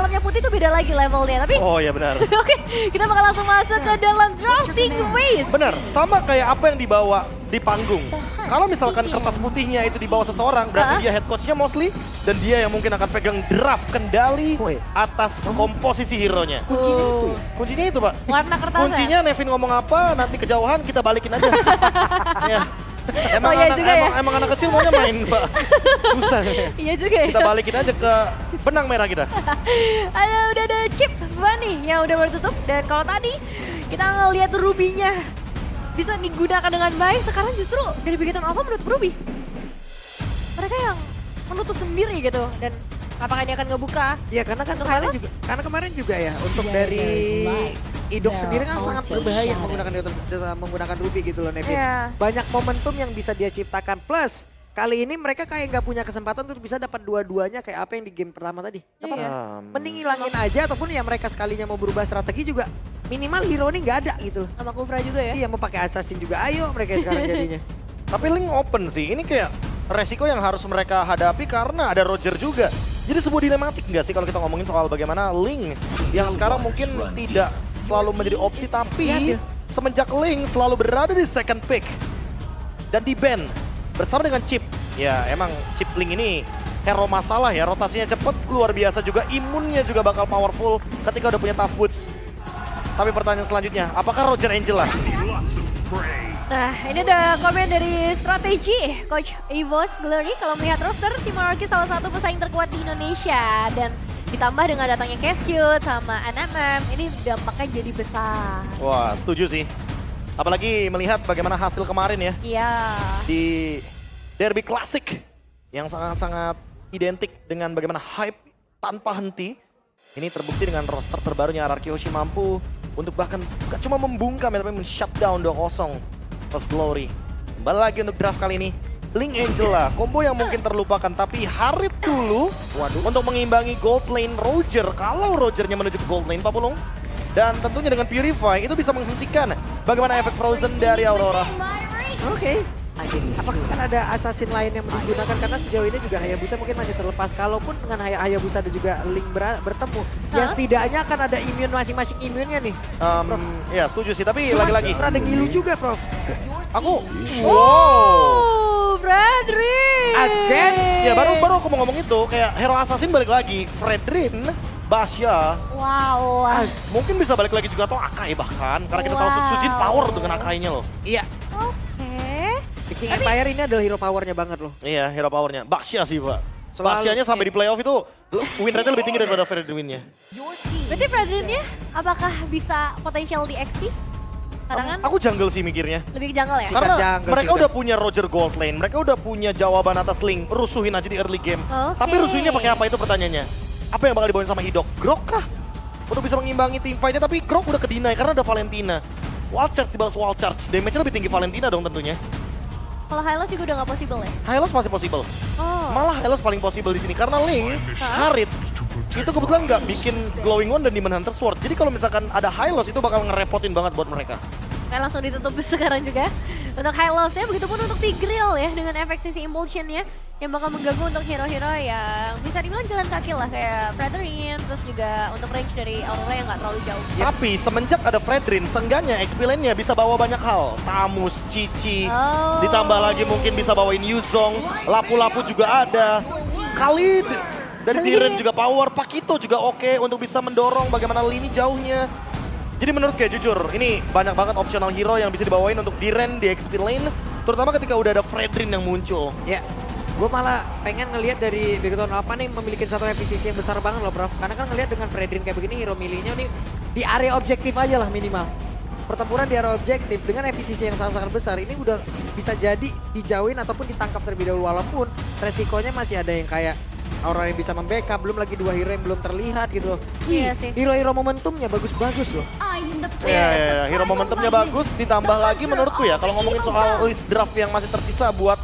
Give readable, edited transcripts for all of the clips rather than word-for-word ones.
helmnya putih itu beda lagi levelnya. Tapi Oh iya benar. oke, kita bakal langsung masuk ke dalam drafting ways. Benar, sama kayak apa yang dibawa di panggung. Kalau misalkan kertas putihnya itu dibawa seseorang, berarti dia head coachnya mostly. Dan dia yang mungkin akan pegang draft kendali atas komposisi hero-nya. Kuncinya itu ya? Kuncinya itu Pak. Warna kertasnya. Kuncinya Nevin ngomong apa, nanti kejauhan kita balikin aja. Ya. Emang, iya anak, juga ya. emang anak kecil maunya main Pak. Susah. Iya juga ya. Kita balikin aja ke benang merah kita. Udah ada chip Bunny yang udah bertutup. Dan kalau tadi kita ngeliat Ruby-nya bisa digunakan dengan baik, sekarang justru dari Bigeton Alpha menutup Ruby. Mereka yang menutup sendiri gitu. Dan apakah ini akan ngebuka? Ya karena kan Untuk kemarin Hylos? juga, ya untuk dari Idok sendiri kan sangat berbahaya menggunakan Ruby gitu loh Nevin. Iya. Banyak momentum yang bisa dia ciptakan plus kali ini mereka kayak nggak punya kesempatan untuk bisa dapat dua-duanya kayak apa yang di game pertama tadi. Dapat Iya. mending hilangin aja ataupun ya mereka sekalinya mau berubah strategi juga minimal hero ini nggak ada gitu loh. Sama Kufra juga ya. Iya mau pakai assassin juga ayo mereka sekarang jadinya. Tapi Link open sih, ini kayak resiko yang harus mereka hadapi karena ada Roger juga. Jadi sebuah dilematik nggak sih kalau kita ngomongin soal bagaimana Link yang sekarang mungkin tidak selalu menjadi opsi tapi Iya, semenjak Link selalu berada di second pick dan di ban bersama dengan Chip. Ya emang Chip Link ini hero masalah ya, rotasinya cepet, luar biasa juga, imunnya juga bakal powerful ketika udah punya tough boots. Tapi pertanyaan selanjutnya, apakah Roger Angela? Nah, ini ada komen dari strategi Coach Evos Glory kalau melihat roster Team Monarchy salah satu pesaing terkuat di Indonesia dan ditambah dengan datangnya Cascute sama NMM, ini dampaknya jadi besar. Wah, setuju sih. Apalagi melihat bagaimana hasil kemarin ya Iya. di Derby Classic yang sangat-sangat identik dengan bagaimana hype tanpa henti. Ini terbukti dengan roster terbarunya RRQ Hoshi mampu untuk bahkan gak cuma membungkam ya, tapi men-shutdown 2-0 plus Glory. Kembali lagi untuk draft kali ini. Link Angela, combo yang mungkin terlupakan, tapi Harit dulu untuk mengimbangi gold lane Roger. Kalau Rogernya menuju ke gold lane, Pak Pulung. Dan tentunya dengan Purify, itu bisa menghentikan bagaimana efek Frozen dari Aurora. Oke. Apakah kan ada assassin lain yang digunakan karena sejauh ini juga Hayabusa mungkin masih terlepas. Kalaupun dengan Hayabusa ada juga Link bertemu, ya setidaknya akan ada immune masing-masing imunnya nih. Ya setuju sih, tapi lagi-lagi. Ada ngilu juga Prof. Aku, Oh, Fredrin. Again? Ya baru aku mau ngomong itu, kayak hero assassin balik lagi. Fredrin, Basya, Wow. mungkin bisa balik lagi juga atau Akai bahkan. Karena kita tahu Sujin power dengan Akainya loh. Iya. Oke. The King Empire ini adalah hero powernya banget loh. Iya, hero powernya. Basya sih, Pak. Selalu. Basyanya sampai di playoff itu win rate-nya lebih tinggi daripada Fredrin-nya. Berarti Fredrinnya apakah bisa potensial di XP? Kadang kan Aku jungle sih mikirnya. lebih ke jungle ya? Karena jungle mereka sih udah punya Roger Gold Lane, mereka udah punya jawaban atas Link, rusuhin aja di early game. Oke. Tapi rusuhinnya pakai apa itu pertanyaannya? Apa yang bakal dibawain sama Hidok? Grok kah? Untuk bisa mengimbangi team fight-nya, tapi Grok udah ke-deny karena ada Valentina. Wild Charge dibalas Wild Charge, damage-nya lebih tinggi Valentina dong tentunya. Kalau Hylos juga udah nggak possible ya? Hylos masih possible. Oh. Malah Hylos paling possible di sini karena Link, Harit, itu kebetulan nggak bikin Glowing One dan Demon Hunter Sword. Jadi kalau misalkan ada Hylos itu bakal ngerepotin banget buat mereka. Kayak langsung ditutup sekarang juga. Untuk Hylos-nya, begitupun untuk Tigreal ya dengan efek sisi Impulsion-nya yang bakal mengganggu untuk hero-hero yang bisa dibilang jalan kaki lah kayak Fredrin, terus juga untuk range dari Aurora yang nggak terlalu jauh. Tapi semenjak ada Fredrin, seenggaknya XP lane-nya bisa bawa banyak hal. Tamus, Cici, Oh. ditambah lagi mungkin bisa bawain Yuzong, Lapu-Lapu juga ada, Khalid, dan Diren juga power, Pakito juga oke untuk bisa mendorong bagaimana lini jauhnya. Jadi menurut gue jujur, ini banyak banget optional hero yang bisa dibawain untuk Diren di XP lane, terutama ketika udah ada Fredrin yang muncul. Ya. Gue malah pengen ngelihat dari Bigeton Alpha nih memiliki satu efisiensi yang besar banget loh Prof. Karena kan ngelihat dengan Fredrin kayak begini hero milihnya nih di area objektif aja lah minimal. Pertempuran di area objektif dengan efisiensi yang sangat-sangat besar ini udah bisa jadi dijauhin ataupun ditangkap terlebih dahulu. Walaupun resikonya masih ada yang kayak orang yang bisa membackup, belum lagi dua hero yang belum terlihat gitu loh. Iya sih. Hero-hero momentumnya bagus-bagus loh. Ya, hero momentumnya bagus, ditambah lagi menurutku ya, kalau ngomongin soal list draft yang masih tersisa buat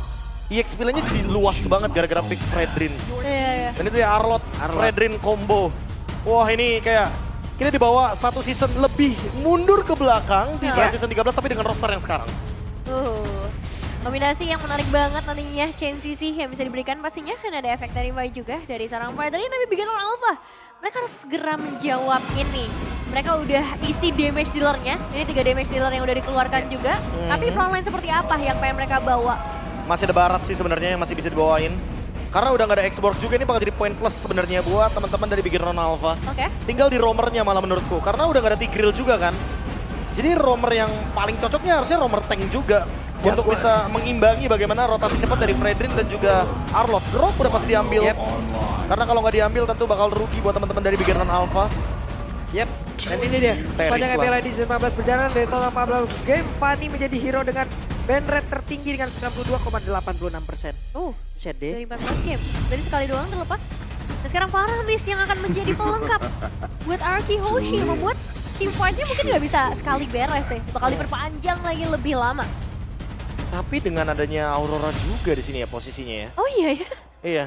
EXP lane-nya jadi luas banget gara-gara pick Fredrin. Iya. Dan itu ya Arlot, Fredrin combo. Wah ini kayak kita dibawa satu season lebih mundur ke belakang di season 13 tapi dengan roster yang sekarang. Kombinasi yang menarik banget nantinya Chain CC yang bisa diberikan pastinya kan ada efek dari Vi juga dari seorang Fredrin tapi Bigeton Alpha mereka harus segera menjawab ini. Mereka udah isi damage dealernya, ini 3 damage dealer yang udah dikeluarkan juga. Tapi frontline seperti apa yang pengen mereka bawa? Masih ada Barat sih sebenarnya yang masih bisa dibawain. Karena udah nggak ada X-Borg juga, ini bakal jadi poin plus sebenarnya buat teman-teman dari Big Hero Alpha. Oke. Tinggal di roamernya malah menurutku, karena udah nggak ada Tigreal juga kan. Jadi roamer yang paling cocoknya harusnya roamer tank juga. Ya, untuk bisa mengimbangi bagaimana rotasi cepat dari Fredrin dan juga Arlott. Drop udah pasti diambil. Yep. Karena kalau nggak diambil tentu bakal rugi buat teman-teman dari Big Hero Alpha. Yep, dan ini dia. Teris Sepanjang lah. MPL di 15 berjalan dari total 14 game, Fanny menjadi hero dengan ban rate tertinggi dengan 92,86%. Buset deh. Dari 14 game, dari sekali doang terlepas. Dan sekarang Faramis yang akan menjadi pelengkap buat Arky Hoshi, yang membuat team fight-nya mungkin nggak bisa sekali beres ya. Bakal diperpanjang lagi lebih lama. Tapi dengan adanya Aurora juga di sini ya posisinya ya. Oh iya ya. Iya,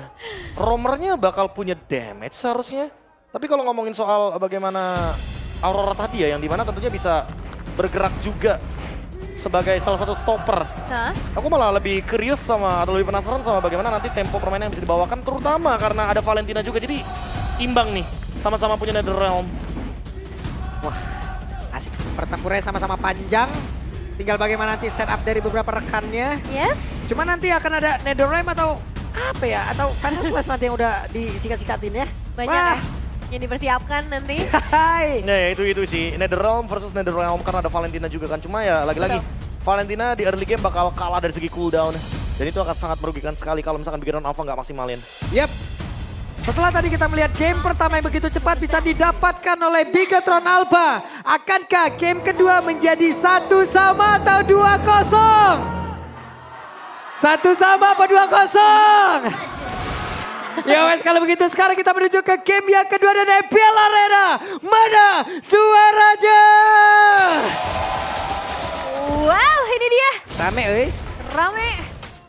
roamernya bakal punya damage seharusnya. Tapi kalau ngomongin soal bagaimana Aurora tadi ya, yang dimana tentunya bisa bergerak juga sebagai salah satu stopper. Nah, Aku malah lebih curious sama atau lebih penasaran sama bagaimana nanti tempo permainan yang bisa dibawakan, terutama karena ada Valentina juga. Jadi imbang nih, sama-sama punya Netherrealm. Wah, asik. Pertempurannya sama-sama panjang. Tinggal bagaimana nanti setup dari beberapa rekannya. yes. Cuma nanti akan ada Netherrealm atau apa ya? Atau Slash nanti yang udah disikat-sikatin ya. Banyak ya yang dipersiapkan nanti. Hai. Nah ya itu sih, Netherrealm versus Netherrealm karena ada Valentina juga kan. Cuma ya lagi-lagi, Valentina di early game bakal kalah dari segi cooldown. Dan itu akan sangat merugikan sekali kalau misalkan Big Hero Alpha nggak maksimalin. Yep. Setelah tadi kita melihat game pertama yang begitu cepat bisa didapatkan oleh Bigatron Alpha. Akankah game kedua menjadi 1-1 atau 2-0? 1-1 apa 2-0? Ya wes kalau begitu sekarang kita menuju ke game yang kedua dan MPL Arena. Mana suaranya? Wow, ini dia. Rame Rame.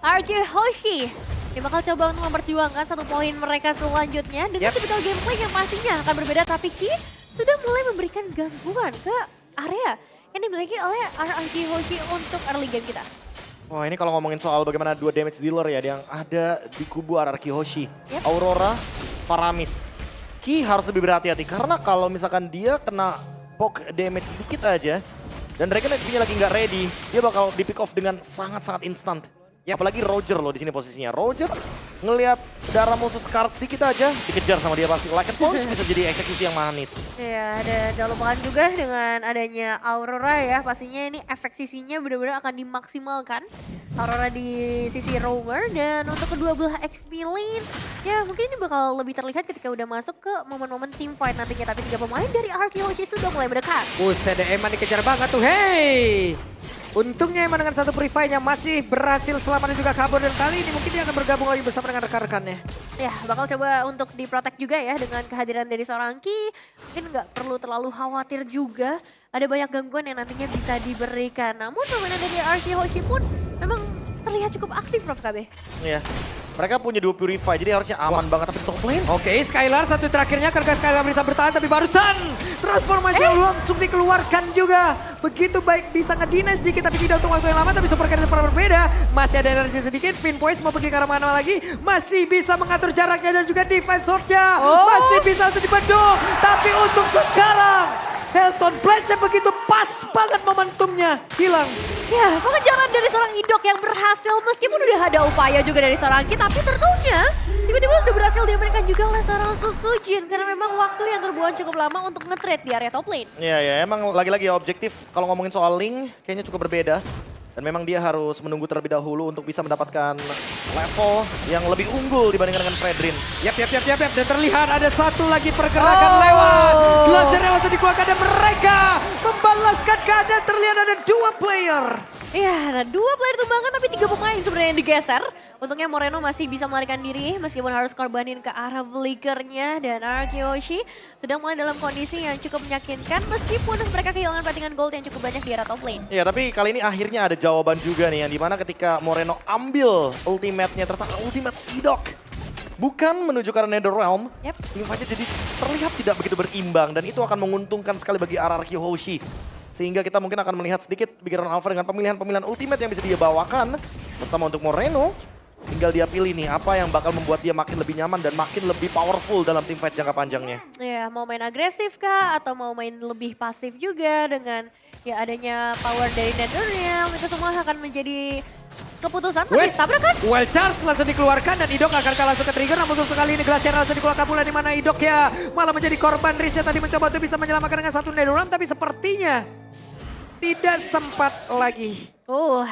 Arky Hoshi. Dia bakal coba untuk memperjuangkan 1 poin mereka selanjutnya dengan tipikal gameplay yang pastinya akan berbeda, tapi Ki sudah mulai memberikan gangguan ke area yang dimiliki oleh Arky Hoshi untuk early game kita. Wah ini kalau ngomongin soal bagaimana 2 damage dealer ya yang ada di kubu Arky Hoshi. Aurora, Faramis. Ki harus lebih berhati-hati karena kalau misalkan dia kena poke damage sedikit aja dan Dragon HP-nya lagi nggak ready, dia bakal di pick off dengan sangat-sangat instant. Apalagi Roger loh di sini posisinya. Roger ngelihat darah musuh sekarat sedikit aja dikejar sama dia pasti. Like a punch bisa jadi eksekusi yang manis. Ya, jangan lupakan juga dengan adanya Aurora ya, pastinya ini efek sisinya benar-benar akan dimaksimalkan. Aurora di sisi roamer dan untuk kedua belah XP lane, ya mungkin ini bakal lebih terlihat ketika udah masuk ke momen-momen team fight nantinya. Tapi 3 pemain dari Arky Hoshi sudah mulai mendekat. Buset deh, Eman dikejar banget tuh, hey! Untungnya Eman dengan 1 Free Fire-nya masih berhasil selamat dan juga kabur. Dan kali ini mungkin dia akan bergabung lagi bersama dengan rekan-rekannya. Ya, bakal coba untuk diprotek juga ya dengan kehadiran dari seorang Ki. Mungkin nggak perlu terlalu khawatir juga. Ada banyak gangguan yang nantinya bisa diberikan. Namun permainan dari Arky Hoshi pun memang terlihat cukup aktif, Prof KB. Iya. Mereka punya 2 Purify, jadi harusnya aman banget. Tapi top lane, Oke, Skylar satu terakhirnya karena Skylar bisa bertahan tapi barusan transformasi langsung dikeluarkan juga. Begitu baik bisa ngedinai sedikit tapi tidak untuk waktu yang lama, tapi Super Carry berbeda. Masih ada energi sedikit, Pinpoise mau pergi ke arah mana lagi. Masih bisa mengatur jaraknya dan juga defense sword-nya. Masih bisa untuk dibendung. Tapi untuk sekarang Hailstone Blast-nya begitu pas banget momentumnya hilang. Ya, pengejaran dari seorang Idok yang berhasil meskipun udah ada upaya juga dari seorang Ki, tapi tentunya tiba-tiba sudah berhasil diamankan juga oleh seorang Susujin karena memang waktu yang terbuang cukup lama untuk nge-trade di area top lane. iya ya emang lagi-lagi objektif kalau ngomongin soal Link kayaknya cukup berbeda. Dan memang dia harus menunggu terlebih dahulu untuk bisa mendapatkan level yang lebih unggul dibandingkan dengan Fredrin. Yap. Dan terlihat ada satu lagi pergerakan lewat. Glacier yang langsung dikeluarkan dan mereka membalaskan keadaan. Terlihat ada 2 player. Iya, nah 2 player tumbangan tapi 3 pemain sebenarnya yang digeser. Untungnya Moreno masih bisa melarikan diri meskipun harus korbanin ke arah flickernya. Dan Arky Hoshi sedang mulai dalam kondisi yang cukup meyakinkan meskipun mereka kehilangan platingan gold yang cukup banyak di area top lane. Iya tapi kali ini akhirnya ada jawaban juga nih yang dimana ketika Moreno ambil ultimate-nya ternyata ultimate Idok. Bukan menuju ke arah Netherrealm, tim fight-nya jadi terlihat tidak begitu berimbang dan itu akan menguntungkan sekali bagi Arky Hoshi. Sehingga kita mungkin akan melihat sedikit Big Hero Alpha dengan pemilihan-pemilihan ultimate yang bisa dia bawakan. Terutama untuk Moreno. Tinggal dia pilih nih apa yang bakal membuat dia makin lebih nyaman dan makin lebih powerful dalam teamfight jangka panjangnya. Ya, mau main agresif kah atau mau main lebih pasif juga dengan ya adanya power dari Netherrealm, itu semua akan menjadi keputusan. Tapi tabrakan. Well charge langsung dikeluarkan dan Idok akan langsung ke trigger. Namun untuk kali ini Glacier langsung dikeluarkan pula di mana Idok ya malah menjadi korban. Riz tadi mencoba untuk bisa menyelamatkan dengan satu Netherrealm tapi sepertinya tidak sempat lagi.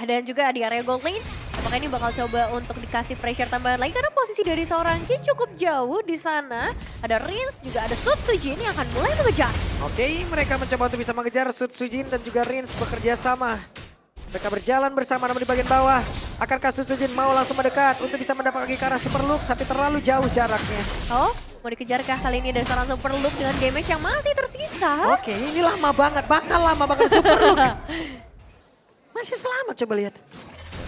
Dan juga di area gold lane, apakah ini bakal coba untuk dikasih pressure tambahan lagi karena posisi dari seorang Ki cukup jauh di sana. Ada Rins, juga ada Sud Sujin yang akan mulai mengejar. Oke, mereka mencoba untuk bisa mengejar Sud Sujin dan juga Rins bekerja sama. Mereka berjalan bersama namun di bagian bawah. Akankah Sud Sujin mau langsung mendekat untuk bisa mendapat ke arah Super Loop tapi terlalu jauh jaraknya. Mau dikejarkah kali ini dari seorang Super Loop dengan damage yang masih tersisa? Oke, ini lama banget, bakal lama banget Super Loop. Masih selamat coba lihat.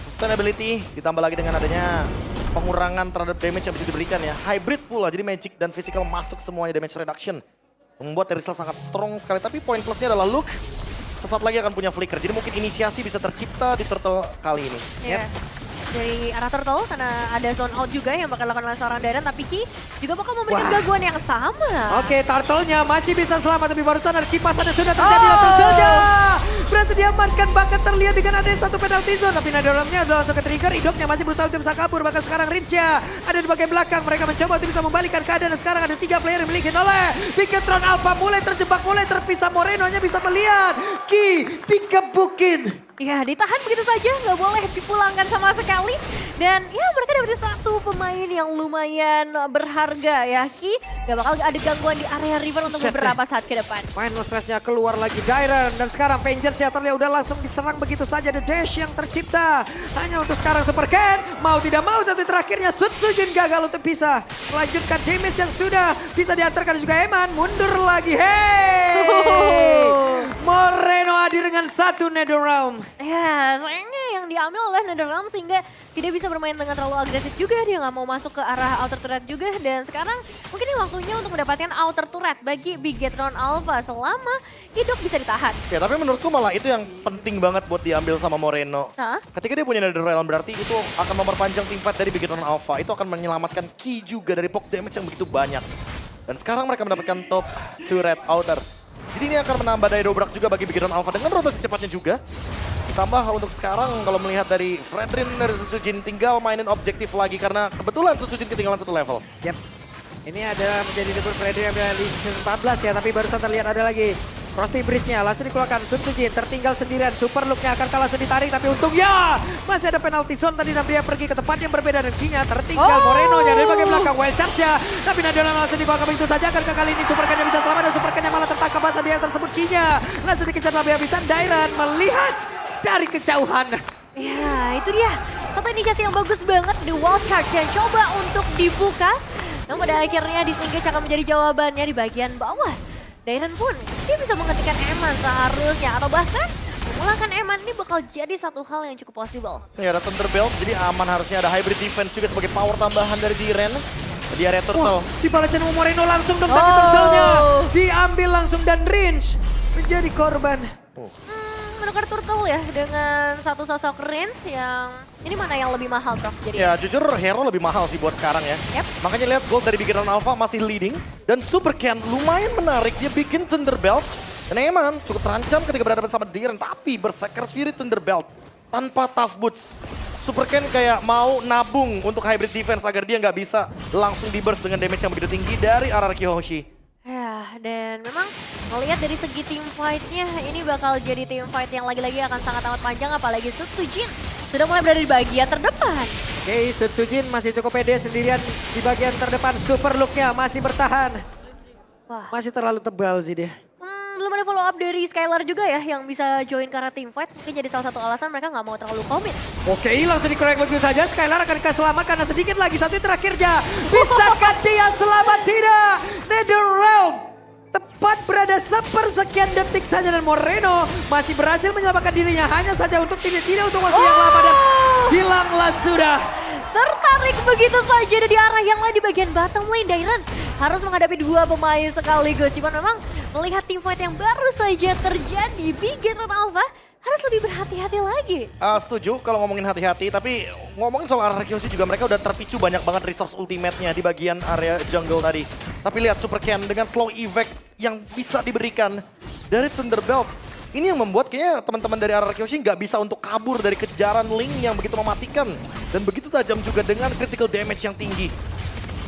Sustainability ditambah lagi dengan adanya pengurangan terhadap damage yang bisa diberikan ya. Hybrid pula, jadi magic dan physical masuk semuanya damage reduction. Membuat Terisal sangat strong sekali, tapi poin plusnya adalah Luke sesaat lagi akan punya flicker. Jadi mungkin inisiasi bisa tercipta di Turtle kali ini. Iya. Dari arah Turtle karena ada zone out juga yang bakal dilakukan oleh seorang Darren, tapi Ki juga bakal memberikan gangguan yang sama. Oke, Turtle-nya masih bisa selamat tapi barusan ada kipasan yang sudah terjadi dan Turtle-nya berhasil diamankan, bahkan terlihat dengan adanya satu penalty zone tapi Netherrealm-nya udah langsung ke trigger. Idoknya masih berusaha untuk bisa kabur, bahkan sekarang Rinsya ada di bagian belakang. Mereka mencoba untuk bisa membalikkan keadaan dan sekarang ada 3 player yang dimiliki oleh Bigetron Alpha. Mulai terjebak, mulai terpisah. Moreno-nya bisa melihat Ki dikebukin. Ya, ditahan begitu saja, nggak boleh dipulangkan sama sekali. Dan ya mereka dapat satu pemain yang lumayan berharga ya. Ki nggak bakal ada gangguan di area river untuk beberapa saat ke depan. Final stress-nya keluar lagi Dairen. Dan sekarang Avengers ya terlihat udah langsung diserang begitu saja. The dash yang tercipta. Hanya untuk sekarang Super Ken. Mau tidak mau satu terakhirnya Sud Sujin gagal untuk bisa melanjutkan damage yang sudah bisa diantarkan juga Eman. Mundur lagi. Hey! Moreno hadir dengan satu Netherrealm. Ya, sayangnya yang diambil oleh Netherrealm sehingga tidak bisa bermain dengan terlalu agresif juga. Dia nggak mau masuk ke arah outer turret juga. Dan sekarang mungkin ini waktunya untuk mendapatkan outer turret bagi Bigetron Alpha selama Idok bisa ditahan. Ya tapi menurutku malah itu yang penting banget buat diambil sama Moreno. Ketika dia punya Netherrealm berarti itu akan memperpanjang teamfight dari Bigetron Alpha. Itu akan menyelamatkan Ki juga dari poke damage yang begitu banyak. Dan sekarang mereka mendapatkan top turret outer. Jadi ini akan menambah daya dobrak juga bagi Bigetron Alpha dengan rotasi cepatnya juga. Ditambah untuk sekarang kalau melihat dari Fredrin dari Susujin tinggal mainin objektif lagi karena kebetulan Susujin ketinggalan satu level. Yap. Ini ada menjadi debut Fredrin yang di season 14 ya, tapi barusan terlihat ada lagi. Frosty Breeze-nya langsung dikeluarkan, Sud Sujin tertinggal sendirian, Super Look-nya akan langsung ditarik tapi untungnya masih ada penalty zone tadi dan dia pergi ke tempat yang berbeda dan Ki-nya tertinggal. Moreno-nya dari bagian belakang, wild charge-nya tapi Nadal langsung dibawa ke begitu saja. Karena kali ini Super Ken-nya bisa selamat dan Super Ken-nya malah tertangkap basah dia tersebut. Ki-nya langsung dikejar lebih habisan. Dairen melihat dari kejauhan. Ya, itu dia. Satu inisiasi yang bagus banget di wild charge yang coba untuk dibuka. Namun pada akhirnya disengage akan menjadi jawabannya di bagian bawah. Dairen pun dia bisa menghentikan Eman seharusnya atau bahkan memulangkan Eman. Ini bakal jadi satu hal yang cukup possible. Ya ada Thunderbelt jadi aman, harusnya ada hybrid defense juga sebagai power tambahan dari Diren. Di area Turtle. Dibalaskan sama Moreno langsung dong tapi Turtle-nya diambil langsung dan Ringe menjadi korban. Menukar Turtle ya dengan satu sosok Rins yang ini mana yang lebih mahal Prof? Jadi ya jujur Hero lebih mahal sih buat sekarang ya. Makanya lihat gold dari Bigetron Alpha masih leading dan Super Ken lumayan menarik, dia bikin Thunderbelt. Dan Eman cukup terancam ketika berhadapan sama Diren, tapi Berserker Spirit Thunderbelt tanpa tough boots. Super Ken kayak mau nabung untuk hybrid defense agar dia nggak bisa langsung di burst dengan damage yang begitu tinggi dari Araki Hoshi. Ya, dan memang melihat dari segi team fight-nya, ini bakal jadi team fight yang lagi-lagi akan sangat amat panjang, apalagi Sud Sujin sudah mulai berada di bagian terdepan. Oke, Sud Sujin masih cukup pede sendirian di bagian terdepan. Super Look-nya masih bertahan. Wah. Masih terlalu tebal sih dia. Belum ada follow up dari Skylar juga ya yang bisa join karena team fight. Mungkin jadi salah satu alasan mereka nggak mau terlalu komit. Oke, langsung dikorek begitu saja. Skylar akan selamat karena sedikit lagi satu terakhirnya. Bisakah dia selamat? Tidak. Netherrealm tepat berada sepersekian detik saja dan Moreno masih berhasil menyelamatkan dirinya hanya saja untuk tidak untuk waktu yang lama dan hilanglah sudah. Tertarik begitu saja di arah yang lain di bagian bottom lane. Dairen harus menghadapi dua pemain sekaligus. Cuman memang melihat team fight yang baru saja terjadi, Bigetron Alpha harus lebih berhati-hati lagi. Setuju kalau ngomongin hati-hati, tapi ngomongin soal RRQ Hoshi juga mereka udah terpicu banyak banget resource ultimate-nya di bagian area jungle tadi. Tapi lihat Super Ken dengan slow evac yang bisa diberikan dari Thunderbelt. Ini yang membuat kayaknya teman-teman dari RRQ Hoshi nggak bisa untuk kabur dari kejaran Link yang begitu mematikan. Dan begitu tajam juga dengan critical damage yang tinggi.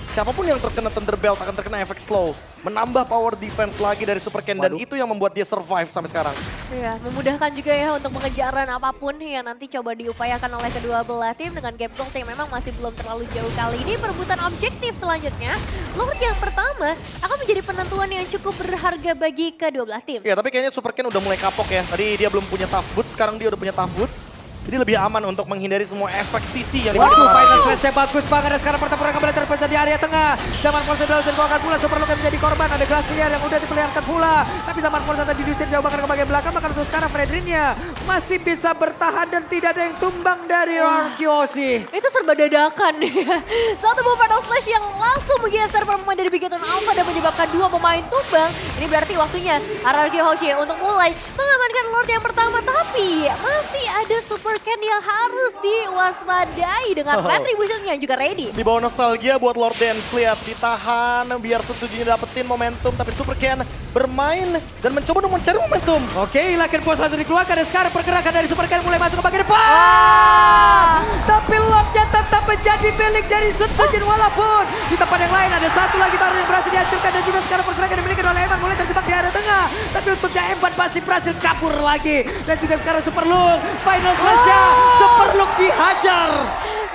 Siapapun yang terkena Thunderbelt akan terkena efek slow. Menambah power defense lagi dari Super Ken dan itu yang membuat dia survive sampai sekarang. Iya, memudahkan juga ya untuk mengejaran apapun yang nanti coba diupayakan oleh kedua belah tim dengan gap gold yang memang masih belum terlalu jauh kali ini. Perebutan objektif selanjutnya, Lord yang pertama akan menjadi penentuan yang cukup berharga bagi kedua belah tim. Ya tapi kayaknya Super Ken udah mulai kapok ya. Tadi dia belum punya tough boots, sekarang dia udah punya tough boots. Jadi lebih aman untuk menghindari semua efek sisi yang Waduh, dimiliki. final slash-nya bagus banget. Dan sekarang pertempuran kembali terpecah di area tengah. Zaman Forza dalam akan pula, Super Luka menjadi korban. Ada Glacier yang udah dipeliharkan pula. Tapi Zaman Forza tadi diusir jauh bahkan ke bagian belakang. Maka untuk sekarang Fredrinnya masih bisa bertahan dan tidak ada yang tumbang dari RRQ Hoshi. Itu serba dadakan ya. Satu buah final slash yang langsung menggeser pemain dari Bigetron Alpha dan menyebabkan dua pemain tumbang. Ini berarti waktunya RRQ Hoshi untuk mulai mengamankan Lord yang pertama. Tapi masih ada Super Ken yang harus diwaspadai dengan Retribution yang juga ready. Di bawah nostalgia buat Lord Dance, lihat ditahan biar Sutsujinya dapetin momentum. Tapi Super Ken bermain dan mencoba untuk mencari momentum. Oke, Laken Pos langsung dikeluarkan dan sekarang pergerakan dari Super Ken mulai masuk ke bagian depan. Tapi locknya tetap menjadi milik dari Sutsuji walaupun di tempat yang lain ada satu lagi taruh yang berhasil dihancurkan dan juga sekarang pergerakan dimiliki oleh Eman mulai terjebak di area tengah. Tapi untuknya Eman masih berhasil kabur lagi dan juga sekarang Super Luke final slash-nya Super Luke dihajar.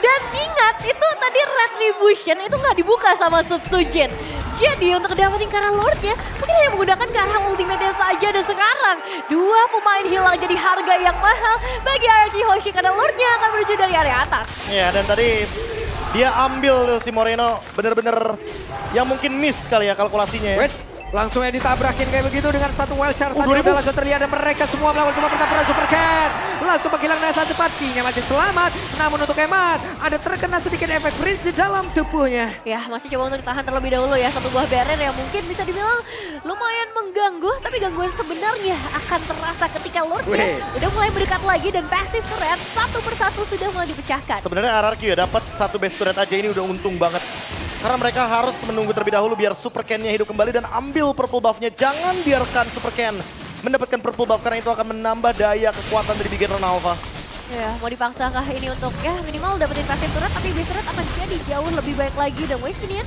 Dan ingat, itu tadi Retribution itu nggak dibuka sama Sutsujin. Jadi untuk dapetin ke arah Lordnya, mungkin hanya menggunakan ke arah ultimate saja. Dan sekarang, dua pemain hilang jadi harga yang mahal bagi RRQ Hoshi karena Lordnya akan menuju dari area atas. Ya dan tadi dia ambil tuh si Moreno bener-bener yang mungkin miss kali ya kalkulasinya ya. Langsung yang ditabrakin kayak begitu dengan satu wild shard tadi 2000. udah langsung terlihat dan mereka semua melawan semua pertempuran Super Ken. Langsung menghilang dengan saat cepat, King masih selamat. Namun untuk Eman ada terkena sedikit efek freeze di dalam tubuhnya. Ya masih coba untuk ditahan terlebih dahulu ya. Satu buah barrier yang mungkin bisa dibilang lumayan mengganggu. Tapi gangguan sebenarnya akan terasa ketika Lordnya udah mulai mendekat lagi. Dan passive turret satu persatu sudah mulai dipecahkan. Sebenarnya RRQ ya dapat satu base turret aja ini udah untung banget. Karena mereka harus menunggu terlebih dahulu biar Super Ken-nya hidup kembali dan ambil purple buff-nya. Jangan biarkan Super Ken mendapatkan purple buff karena itu akan menambah daya kekuatan dari Bigetron Alpha. Ya, mau dipaksakah ini untuk ya minimal dapetin passive turret, tapi base turret akan jadi jauh lebih baik lagi. Dan Wave Minion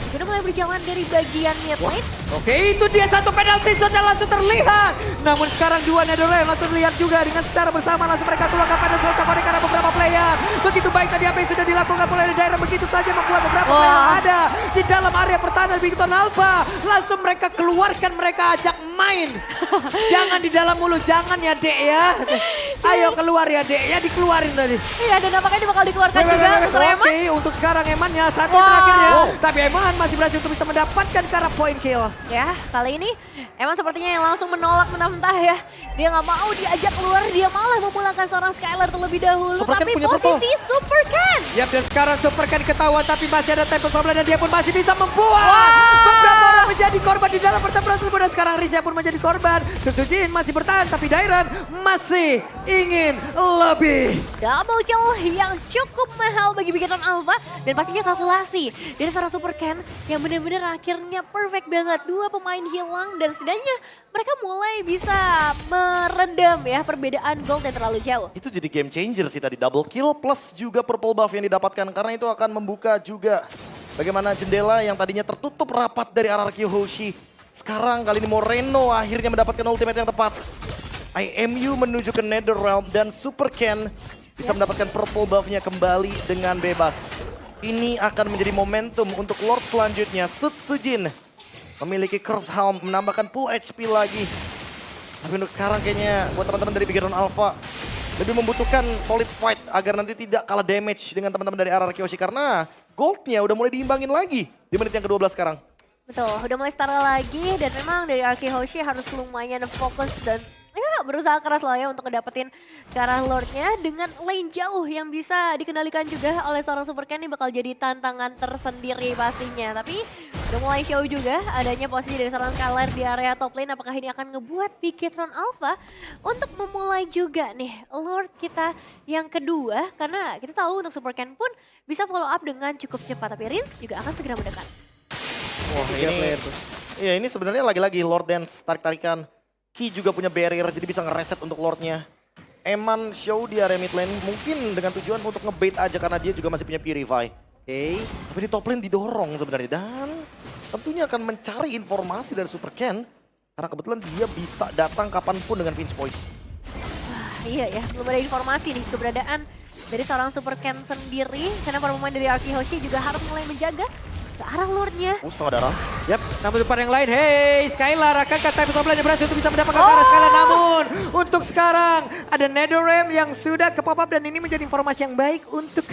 sudah mulai berjalan dari bagian mid lane. Oke, itu dia satu penalti zone yang langsung terlihat. Namun sekarang dua Netherlands langsung terlihat juga dengan secara bersama langsung mereka tuangkan pada Salsakori karena beberapa player. Begitu baik tadi apa yang sudah dilakukan oleh daerah begitu saja membuat beberapa player yang ada di dalam area pertahanan Bigetron Alpha. Langsung mereka keluarkan, mereka ajak main. Jangan di dalam mulu, jangan ya Dek ya. Ayo keluar ya Dek ya, dikeluarin tadi. Iya, dan nampaknya dia bakal dikeluarkan juga untuk Eman. Oke, untuk sekarang Eman ya saat ini terakhirnya. Tapi Eman masih berhasil untuk bisa mendapatkan ke arah point kill. Ya, kali ini Eman sepertinya yang langsung menolak mentah-mentah ya. Dia nggak mau diajak keluar, dia malah memulangkan seorang Skylar terlebih dahulu. Super Ken Tapi punya posisi Super Ken. Yap, dan sekarang Super Ken ketahuan tapi masih ada Temple Sombra dan dia pun masih bisa membuat beberapa orang menjadi korban di dalam pertempuran tersebut. Dan sekarang Risha pun menjadi korban. Sutsujin masih bertahan tapi Dairon masih ingin lebih. Double kill yang cukup mahal bagi Bigetron Alpha. Dan pastinya kalkulasi dari seorang Super Ken yang benar-benar akhirnya perfect banget. Dua pemain hilang dan setidaknya mereka mulai bisa meredam ya perbedaan gold yang terlalu jauh. Itu jadi game changer sih tadi, double kill plus juga purple buff yang didapatkan. Karena itu akan membuka juga bagaimana jendela yang tadinya tertutup rapat dari RRQ Hoshi. Sekarang kali ini Moreno akhirnya mendapatkan ultimate yang tepat. IMU menuju ke Netherrealm dan Super Ken bisa mendapatkan purple buff-nya kembali dengan bebas. Ini akan menjadi momentum untuk Lord selanjutnya. Sutsujin memiliki Curse Helm, menambahkan full HP lagi. Tapi untuk sekarang kayaknya buat teman-teman dari Bigetron Alpha lebih membutuhkan solid fight agar nanti tidak kalah damage dengan teman-teman dari RRQ Hoshi. Karena goldnya udah mulai diimbangin lagi di menit yang ke-12 sekarang. Betul, udah mulai setara lagi dan memang dari RRQ Hoshi harus lumayan fokus dan ya berusaha keras lah ya untuk ngedapetin ke arah Lordnya dengan lane jauh yang bisa dikendalikan juga oleh seorang Super Ken. Ini bakal jadi tantangan tersendiri pastinya. Tapi Udah mulai show juga adanya posisi dari seorang Skylar di area top lane. Apakah ini akan ngebuat Bigetron Alpha untuk memulai juga nih Lord kita yang kedua. Karena kita tahu untuk Super Ken pun bisa follow up dengan cukup cepat. Tapi Rins juga akan segera mendekat. Wah ini, iya ini sebenarnya lagi-lagi Lord Dance tarik-tarikan. Ki juga punya barrier jadi bisa ngereset untuk Lordnya. Eman show di area mid lane mungkin dengan tujuan untuk ngebait aja karena dia juga masih punya Purify. Tapi di top lane didorong sebenarnya dan tentunya akan mencari informasi dari Super Ken karena kebetulan dia bisa datang kapanpun dengan pinch poise. Wah, iya ya, belum ada informasi nih keberadaan dari seorang Super Ken sendiri karena para pemain dari Arky Hoshi juga harus mulai menjaga ke arah Lordnya. Setengah darah. Yap, sampai depan yang lain. Hey, Skylar akankah time top lane berhasil untuk bisa mendapatkan ke arah Skylar. Namun, untuk sekarang ada Netherrealm yang sudah ke pop up dan ini menjadi informasi yang baik untuk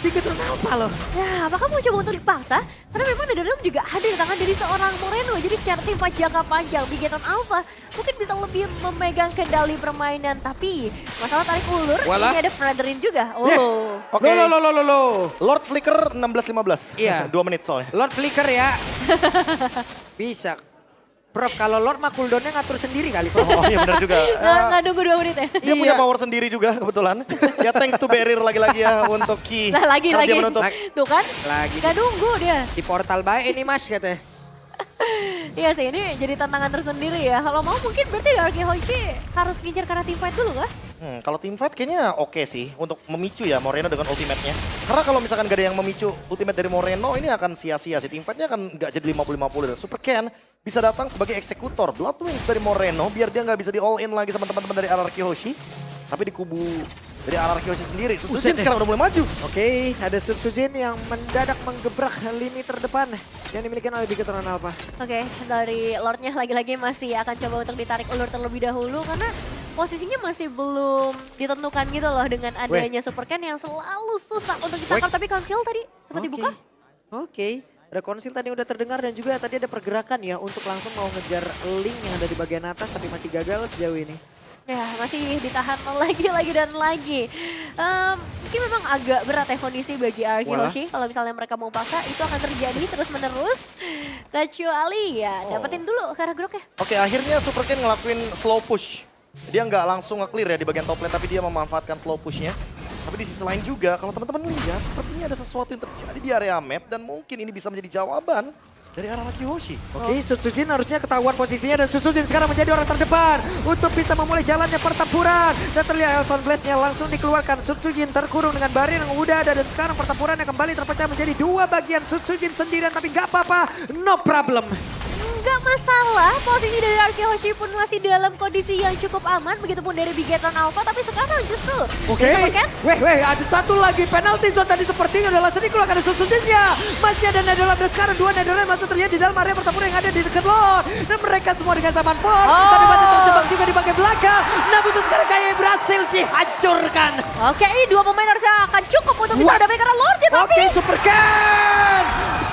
Bigetron Alpha loh. Ya, apakah mau coba untuk dipaksa? Karena memang Netherrealm juga ada di tangan dari seorang Moreno. Jadi secara tim fight jangka panjang, Bigetron Alpha mungkin bisa lebih memegang kendali permainan. Tapi masalah tarik ulur, ini ada Fredrin juga. Oh. Oke. Loh. Lord Flicker 16-15. Iya. 2 menit soalnya. Lord Flicker ya. Bisa. Prof, kalau Lord mah cooldownnya ngatur sendiri kali, Prof. Oh iya benar juga. Nggak nunggu 2 menit ya? Dia punya power sendiri juga kebetulan. Ya thanks to barrier lagi-lagi ya untuk Ki. Nah lagi. Karena dia menutup. Tuh kan, Lagi nggak nunggu dia. di portal baik ini Mas katanya. Iya sih, ini jadi tantangan tersendiri ya. Kalau mau mungkin berarti Arky Hoshi harus ngincar karena team fight dulu kah? Kalau team fight kayaknya oke sih untuk memicu ya Moreno dengan ultimate-nya. Karena kalau misalkan gak ada yang memicu ultimate dari Moreno ini akan sia-sia sih. Team fight-nya akan gak jadi 50-50 dan Super Ken bisa datang sebagai eksekutor. Blood Wings dari Moreno biar dia gak bisa di all in lagi sama teman-teman dari Arky Hoshi. Tapi di kubu dari Arky Hoshi sendiri. Sutsujin sekarang udah mulai maju. Oke, ada Sutsujin yang mendadak menggebrak lini terdepan yang dimiliki oleh Bigetron Alpha. Oke, dari Lordnya lagi-lagi masih akan coba untuk ditarik ulur terlebih dahulu karena posisinya masih belum ditentukan gitu loh dengan adanya Super Ken yang selalu susah untuk ditangkap. Tapi Konsil tadi sempat dibuka. Oke. Ada konsil tadi udah terdengar dan juga tadi ada pergerakan ya untuk langsung mau ngejar link yang ada di bagian atas tapi masih gagal sejauh ini. Ya masih ditahan lagi dan lagi. Mungkin memang agak berat ya kondisi bagi Arky Hoshi. Kalau misalnya mereka mau paksa itu akan terjadi terus menerus. Kecuali ya dapetin dulu karena grok ya. Oke, akhirnya Super Ken ngelakuin slow push. Dia nggak langsung nge-clear ya di bagian top lane tapi dia memanfaatkan slow pushnya. Tapi di sisi lain juga kalau teman-teman lihat sepertinya ada sesuatu yang terjadi di area map dan mungkin ini bisa menjadi jawaban dari arah Arky Hoshi. Oke, Sutsujin harusnya ketahuan posisinya dan Sutsujin sekarang menjadi orang terdepan untuk bisa memulai jalannya pertempuran. Dan terlihat Elton Blast-nya langsung dikeluarkan. Sutsujin terkurung dengan barrier yang udah ada dan sekarang pertempurannya kembali terpecah menjadi 2 bagian. Sutsujin sendirian tapi gak apa-apa, no problem. Nggak masalah, posisi dari Arky Hoshi pun masih dalam kondisi yang cukup aman. Begitupun dari Bigetron Alpha, tapi sekarang justru Oke, ada satu lagi penalti zone tadi sepertinya udah langsung dikeluarkan dari Sutsujinnya. Masih ada Netherrealm dan sekarang 2 Netherrealm langsung terjadi di dalam area pertempuran yang ada di dekat Lord. Dan mereka semua dengan saman port, tapi masih terjebak juga di bagian belakang. Namun itu sekarang kayak berhasil dihancurkan. Oke, 2 pemain harusnya akan cukup untuk bisa mendapatkan Lordnya, tapi Oke, Super Ken!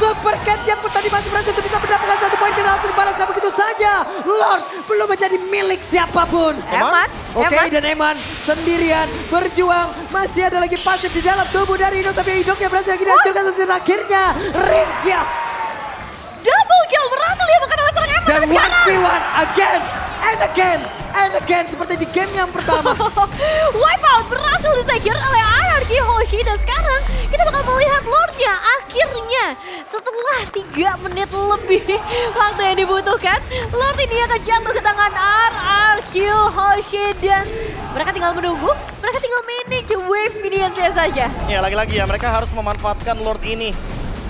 Super Ken yang pun tadi masih berhasil untuk bisa mendapatkan 1 poin dan langsung dibalas. Nah begitu saja, Lord belum menjadi milik siapapun. Oke, dan Eman sendirian berjuang. Masih ada lagi pasif di dalam tubuh dari Indo, tapi Indo yang berhasil lagi dihancurkan. Dan akhirnya Rincia double kill berhasil ya makan oleh seorang Eman. dan 1v1 again and again seperti di game yang pertama. Wipeout berhasil disegir oleh Arky Hoshi dan sekarang kita bakal melihat Lordnya akhirnya setelah 3 menit lebih waktu yang dibutuhkan. Lord ini akan jatuh ke tangan Arky Hoshi dan mereka tinggal menunggu, mereka tinggal manage wave minionsnya saja. Ya lagi-lagi ya mereka harus memanfaatkan Lord ini.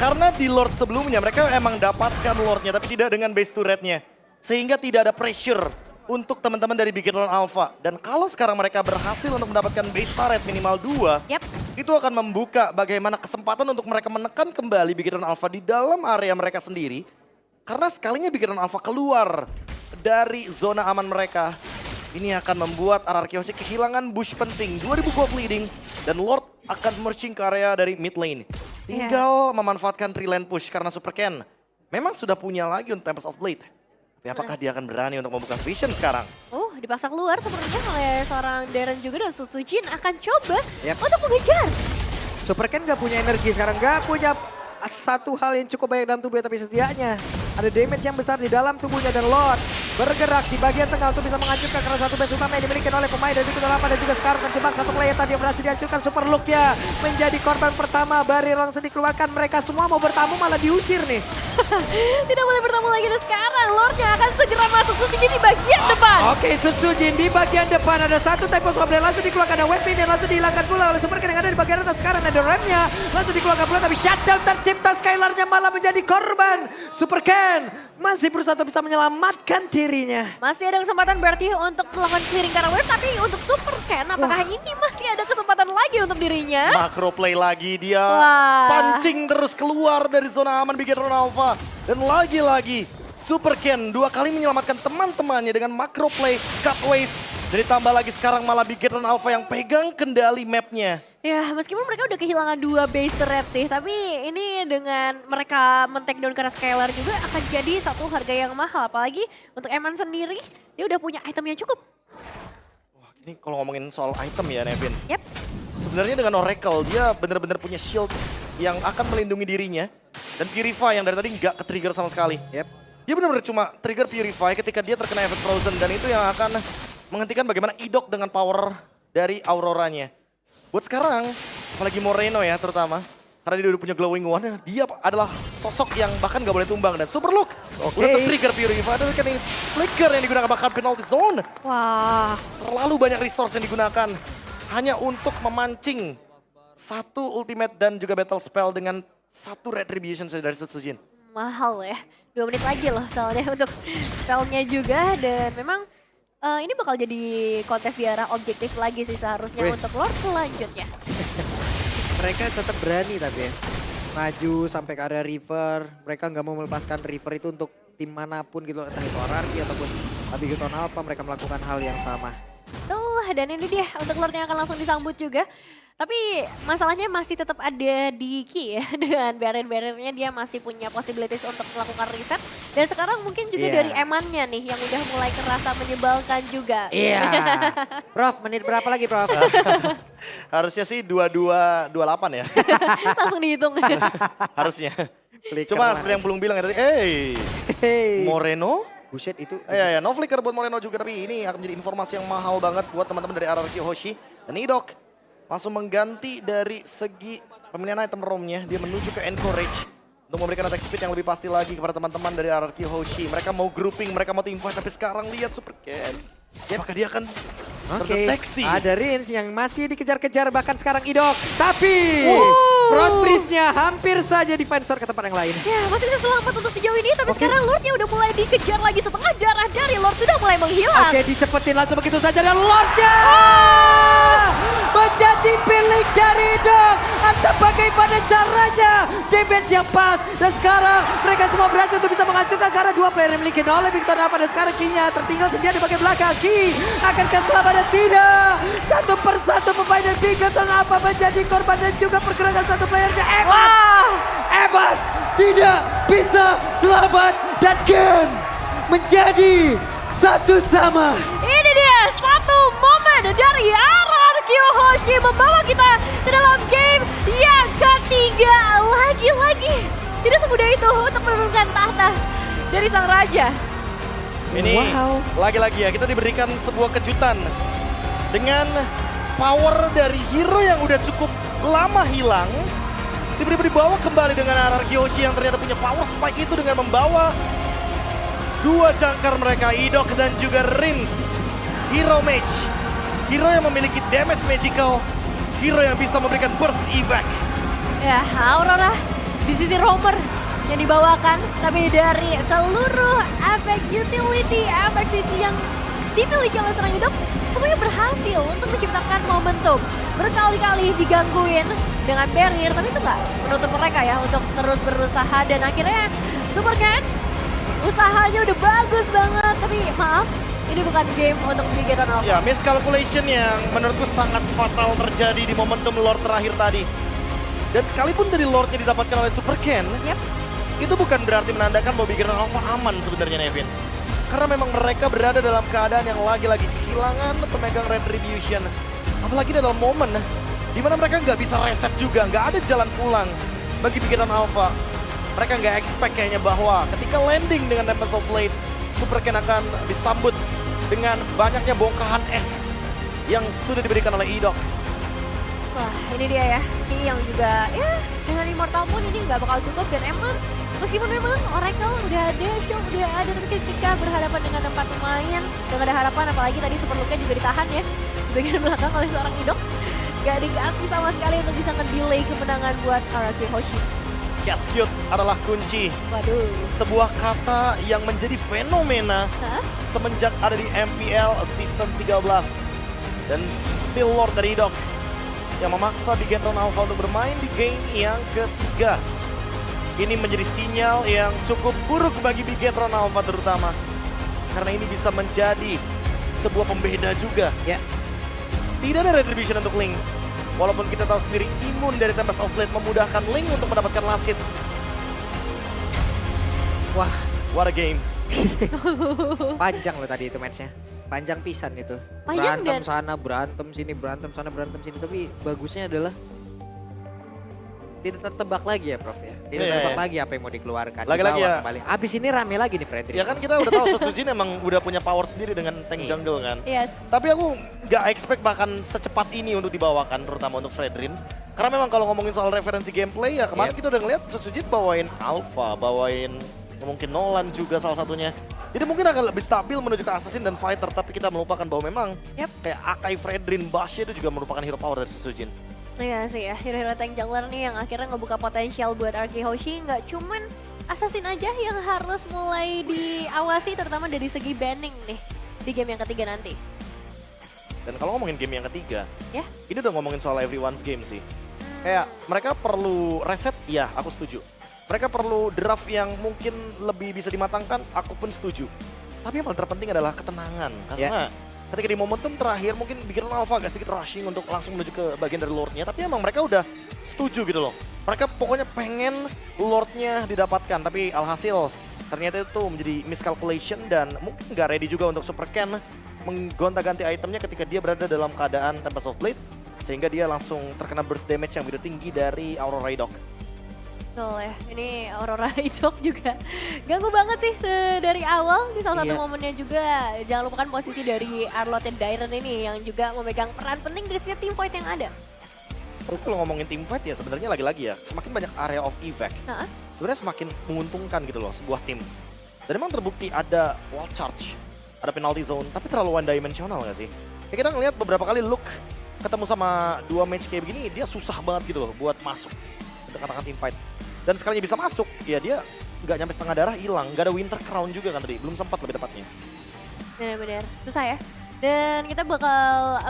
Karena di Lord sebelumnya mereka emang dapatkan Lordnya tapi tidak dengan base turretnya. Sehingga tidak ada pressure untuk teman-teman dari Bigetron Alpha. Dan kalau sekarang mereka berhasil untuk mendapatkan base turret minimal 2. Itu akan membuka bagaimana kesempatan untuk mereka menekan kembali Bigetron Alpha di dalam area mereka sendiri. Karena sekalinya Bigetron Alpha keluar dari zona aman mereka. Ini akan membuat Arky Hoshi kehilangan bush penting. 2000 gold leading dan Lord akan merging ke area dari mid lane. Tinggal memanfaatkan 3 lane push karena Super Ken memang sudah punya lagi untuk Tempest of Blade. Tapi apakah dia akan berani untuk membuka vision sekarang? Dipaksa keluar sepertinya oleh seorang Darren juga dan Sutsujin akan coba untuk mengejar. Super Ken gak punya energi sekarang, gak punya satu hal yang cukup banyak dalam tubuhnya, tapi setidaknya ada damage yang besar di dalam tubuhnya. Dan Lord bergerak di bagian tengah untuk bisa menghancurkan karena satu base utama yang dimiliki oleh pemain dari Big Dota dan juga sekarang terjebak satu player tadi yang berhasil dihancurkan. Super Look-nya menjadi korban pertama. Barrier langsung dikeluarkan, mereka semua mau bertamu malah diusir nih. Tidak boleh bertemu lagi dan sekarang Lordnya akan segera masuk Suzuki di bagian depan. Oke, Sutsujin di bagian depan ada satu type of swap dan langsung dikeluarkan. Ada weapon dan langsung dihilangkan pula oleh Super Ken yang ada di bagian atas. Sekarang ada remnya langsung dikeluarkan pula, tapi shutdown tercipta. Skylarnya malah menjadi korban. Super Ken masih berusaha untuk bisa menyelamatkan dirinya. Masih ada kesempatan berarti untuk melakukan clearing karena wave, tapi untuk Super Ken apakah ini masih ada kesempatan lagi untuk dirinya? Macro play lagi dia. Wah. Pancing terus keluar dari zona aman Big Hero Alpha. Dan lagi-lagi Super Ken 2 kali menyelamatkan teman-temannya dengan macro play, cut wave. Dan ditambah lagi sekarang malah Big Hero Alpha yang pegang kendali mapnya. Ya, meskipun mereka udah kehilangan 2 base turret sih, tapi ini dengan mereka men-take down karena Skylar juga akan jadi satu harga yang mahal. Apalagi untuk Eman sendiri, dia udah punya item yang cukup. Wah, ini kalau ngomongin soal item ya Nevin. Yep. Sebenarnya dengan Oracle dia benar-benar punya shield yang akan melindungi dirinya. Dan Purify yang dari tadi nggak ke-trigger sama sekali. Yep. Dia benar-benar cuma trigger Purify ketika dia terkena efek Frozen. Dan itu yang akan menghentikan bagaimana Idok dengan power dari Auroranya. Buat sekarang, apalagi Moreno ya terutama. Karena dia udah punya Glowing One, dia adalah sosok yang bahkan gak boleh tumbang. Dan Super Look udah ke-trigger Purify. Dan kan ini flicker yang digunakan bahkan penalty zone. Wah. Terlalu banyak resource yang digunakan hanya untuk memancing satu ultimate dan juga battle spell dengan satu retribution dari Sutsujin. Mahal ya. 2 menit lagi loh soalnya untuk spellnya juga. Dan memang ini bakal jadi kontes di arah objektif lagi sih seharusnya untuk Lord selanjutnya. Mereka tetap berani tapi ya. Maju sampai ke area river. Mereka nggak mau melepaskan river itu untuk tim manapun gitu. Entah itu RRQ ataupun Big Hero Alpha, mereka melakukan hal yang sama. Betul, dan ini dia untuk Lord yang akan langsung disambut juga. Tapi masalahnya masih tetap ada di Ki ya, dengan barrier-barriernya dia masih punya possibilities untuk melakukan reset. Dan sekarang mungkin juga dari Emannya nih yang udah mulai kerasa menyebalkan juga. Iya. Prof, menit berapa lagi Prof? Harusnya sih 22-28 ya. Langsung dihitung. Harusnya. Flicker Cuma lah. seperti yang Pulung bilang ya tadi, Hey. Moreno? Buset itu. Ya, no flicker buat Moreno juga, tapi ini akan menjadi informasi yang mahal banget buat teman-teman dari RRQ Hoshi. Dan Idok langsung mengganti dari segi pemilihan item ROM-nya, dia menuju ke Encourage untuk memberikan attack speed yang lebih pasti lagi kepada teman-teman dari RRQ Hoshi. Mereka mau grouping, mereka mau teamfight, tapi sekarang lihat Super Ken. Apakah dia akan terdeteksi? Ada Rins yang masih dikejar-kejar bahkan sekarang Idok. Tapi Frost Breeze-nya hampir saja defensor ke tempat yang lain. Ya, masih bisa selamat untuk sejauh ini, tapi sekarang Lordnya udah mulai dikejar lagi. Setengah darah dari Lord sudah mulai menghilang. Oke, dicepetin langsung begitu saja dan Lordnya menjadi pilih dari Idok. Entah bagaimana caranya, damage yang pas. Dan sekarang mereka semua berhasil untuk bisa menghancurkan karena 2 player yang dimiliki oleh Big Hero Alpha. Dan sekarang Ki-nya tertinggal sendiri di bagian belakang. Ki akankah selamat dan tidak? Satu persatu pemain dari Big Hero Alpha menjadi korban dan juga pergerakan satu playernya. Eman tidak bisa selamat dan game menjadi satu sama. Ini dia satu momen dari RRQ Hoshi membawa kita ke dalam game yang ketiga. Lagi-lagi tidak semudah itu untuk menurunkan tahta dari sang raja. Ini lagi-lagi ya, kita diberikan sebuah kejutan dengan power dari hero yang udah cukup lama hilang. Tiba-tiba dibawa kembali dengan RRQ Hoshi yang ternyata punya power spike itu dengan membawa 2 jangkar mereka, Idok dan juga Rins. Hero Mage, hero yang memiliki damage magical, hero yang bisa memberikan burst evac. Ya, Aurora di sisi roamer yang dibawakan, tapi dari seluruh efek utility, efek sisi yang dimiliki oleh seorang Idok, semuanya berhasil untuk menciptakan momentum. Berkali-kali digangguin dengan barrier, tapi itu nggak menutup mereka ya untuk terus berusaha. Dan akhirnya Super Ken, usahanya udah bagus banget, tapi maaf, ini bukan game untuk Big Hero Alpha. Ya, miscalculation yang menurutku sangat fatal terjadi di momentum Lord terakhir tadi. Dan sekalipun dari Lordnya didapatkan oleh Super Ken, itu bukan berarti menandakan bahwa Big Hero Alpha aman sebenarnya, Nevin. Karena memang mereka berada dalam keadaan yang lagi-lagi kehilangan pemegang Retribution. Apalagi dalam momen di mana mereka nggak bisa reset juga, nggak ada jalan pulang. bagi pikiran Alpha. Mereka nggak expect kayaknya bahwa ketika landing dengan Tempest of Blade, Superken akan disambut dengan banyaknya bongkahan es yang sudah diberikan oleh Idok. Wah, ini dia ya. Ki yang juga ya dengan Immortal pun ini nggak bakal cukup dan emang meskipun memang Oracle udah ada, Shield udah ada, tapi ketika berhadapan dengan 4 pemain udah gak ada harapan, apalagi tadi Super Luke juga ditahan ya di bagian belakang oleh seorang Idok. Gak dikasih sama sekali untuk bisa nge-delay kemenangan buat Araki Hoshi. Cascute adalah kunci. Waduh. Sebuah kata yang menjadi fenomena Hah? semenjak ada di MPL Season 13. Dan Still Lord dari Idok yang memaksa Bigetron Alpha untuk bermain di game yang ketiga. Ini menjadi sinyal yang cukup buruk bagi Bigetron Alpha terutama. Karena ini bisa menjadi sebuah pembeda juga. Ya. Tidak ada retribution untuk Link. Walaupun kita tahu sendiri imun dari Tempest of Blade memudahkan Link untuk mendapatkan last hit. Wah, What a game. panjang loh tadi itu matchnya. Panjang pisan itu. Panjang berantem dan- sana, berantem sini, berantem sana, berantem sini. Tapi bagusnya adalah tidak tertebak lagi ya Prof ya. Tidak Iya, tertebak iya. lagi apa yang mau dikeluarkan. Lagi-lagi Dibawa ya. kembali. Abis ini rame lagi nih Fredrik. Ya kan kita udah tahu Setsujin emang udah punya power sendiri dengan tank Iya. jungle kan. Yes. Tapi aku nggak expect bahkan secepat ini untuk dibawakan, terutama untuk Fredrin. Karena memang kalau ngomongin soal referensi gameplay ya kemarin Yep. kita udah ngeliat Setsujin bawain Alpha, bawain mungkin Nolan juga salah satunya. Jadi mungkin akan lebih stabil menuju ke Assassin dan Fighter, tapi kita melupakan bahwa memang Yep. kayak Akai, Fredrin, Basya itu juga merupakan hero power dari Setsujin. Iya sih ya, hero-hero tank jungler nih yang akhirnya ngebuka potensial buat RK Hoshi. Nggak cuman Assassin aja yang harus mulai diawasi, terutama dari segi banning nih di game yang ketiga nanti. Dan kalau ngomongin game yang ketiga, Ya. ini udah ngomongin soal everyone's game sih. Kayak mereka perlu reset, ya aku setuju. Mereka perlu draft yang mungkin lebih bisa dimatangkan, aku pun setuju. Tapi yang paling terpenting adalah ketenangan. Karena ketika di momentum terakhir mungkin bikin Alpha agak sedikit rushing untuk langsung menuju ke bagian dari Lordnya. Tapi emang mereka udah setuju gitu loh. Mereka pokoknya pengen Lordnya didapatkan. Tapi alhasil ternyata itu menjadi miscalculation dan mungkin nggak ready juga untuk Super Ken menggonta-ganti itemnya ketika dia berada dalam keadaan Tempest of Blade. Sehingga dia langsung terkena burst damage yang begitu tinggi dari Aurora Idok. Betul ya, ini Aurora Idok juga ganggu banget sih dari awal. Di salah satu Iya. momennya juga jangan lupakan posisi dari Arlott dan Dairon ini yang juga memegang peran penting dari setiap team fight yang ada. Tapi kalau ngomongin team fight ya sebenarnya lagi-lagi ya semakin banyak area of evac. Nah, Sebenarnya semakin menguntungkan gitu loh sebuah tim. Dan memang terbukti ada wall charge, ada penalty zone, tapi terlalu one dimensional nggak sih? Ya kita ngelihat beberapa kali Luke ketemu sama dua match kayak begini, dia susah banget gitu loh buat masuk ke tengah-tengah team fight. Dan sekalinya bisa masuk, ya dia nggak nyampe setengah darah hilang. Nggak ada Winter Crown juga kan tadi, belum sempat lebih tepatnya. benar-benar susah ya. Dan kita bakal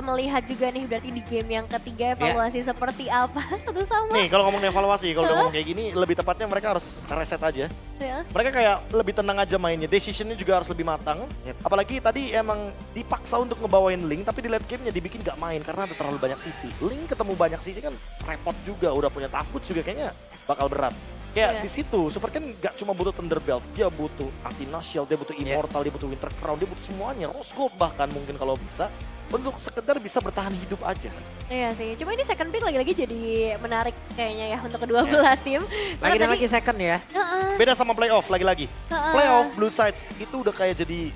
melihat juga nih berarti di game yang ketiga evaluasi seperti apa satu sama. Nih kalau ngomongin evaluasi, kalau udah ngomong kayak gini, lebih tepatnya mereka harus reset aja. Ya. Mereka kayak lebih tenang aja mainnya, decisionnya juga harus lebih matang. Yep. Apalagi tadi emang dipaksa untuk ngebawain Link, tapi di late game-nya dibikin gak main karena ada terlalu banyak sisi. Link ketemu banyak sisi kan repot juga, udah punya tough boots juga kayaknya bakal berat. Kayak Iya. di situ, Super Ken gak cuma butuh Thunder Belt, dia butuh Athena Shield, dia butuh Immortal, dia butuh Winter Crown, dia butuh semuanya. Rose Gold bahkan mungkin kalau bisa, untuk sekedar bisa bertahan hidup aja. Iya sih, cuma ini second pick lagi-lagi jadi menarik kayaknya ya untuk kedua belah tim. Lagi dan Karena lagi second ya. Heeh, Beda sama playoff lagi-lagi. heeh. Playoff, Blue Sides, itu udah kayak jadi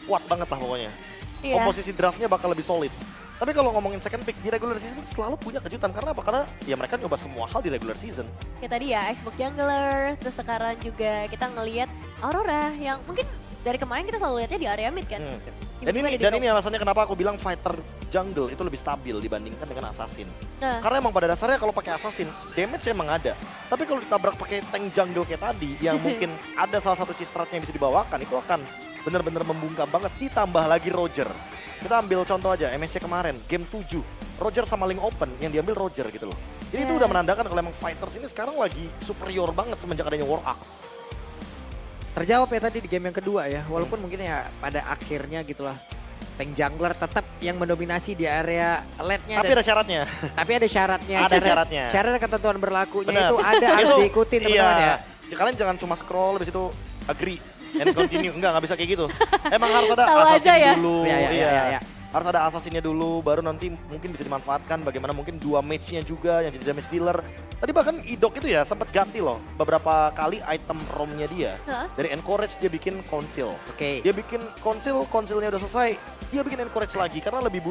kuat banget lah pokoknya. Iya. Komposisi draftnya bakal lebih solid. Tapi kalau ngomongin second pick di regular season itu selalu punya kejutan. Karena apa? Karena ya mereka nyoba semua hal di regular season. Kayak tadi ya, Xbox Jungler, terus sekarang juga kita ngelihat Aurora yang mungkin dari kemarin kita selalu lihatnya di area mid kan. Hmm. Tiba-tiba Dan ini ada di dan top. ini alasannya kenapa aku bilang fighter jungle itu lebih stabil dibandingkan dengan assassin. Nah, Karena emang pada dasarnya kalau pakai assassin, damage emang ada. Tapi kalau ditabrak pakai tank jungle kayak tadi, yang mungkin ada salah satu cistratnya yang bisa dibawakan, itu akan benar-benar membungkam banget. Ditambah lagi Roger. Kita ambil contoh aja, MSC kemarin, game 7. Roger sama Link Open, yang diambil Roger gitu loh. Jadi itu Yeah. udah menandakan kalau emang fighters ini sekarang lagi superior banget semenjak adanya War Axe. Terjawab ya tadi di game yang kedua ya. Walaupun mungkin ya pada akhirnya gitulah. Tank jungler tetap yang mendominasi di area late-nya. Tapi ada syaratnya. Tapi ada syaratnya. Ada syaratnya. Syarat ketentuan berlakunya Benar. itu ada harus Itu, diikutin teman-teman ya. Kalian jangan cuma scroll habis itu agree and continue. Enggak bisa kayak gitu. Emang harus ada Tahu assassin aja ya. dulu. Iya, iya, iya, iya. Harus ada assassinnya dulu, baru nanti mungkin bisa dimanfaatkan bagaimana mungkin 2 match-nya juga yang jadi damage dealer. Tadi bahkan Idok itu ya sempat ganti loh beberapa kali item ROM-nya dia. Hah? Dari Encourage dia bikin Conceal. Oke. Dia bikin Conceal, Conceal-nya udah selesai, dia bikin Encourage lagi karena lebih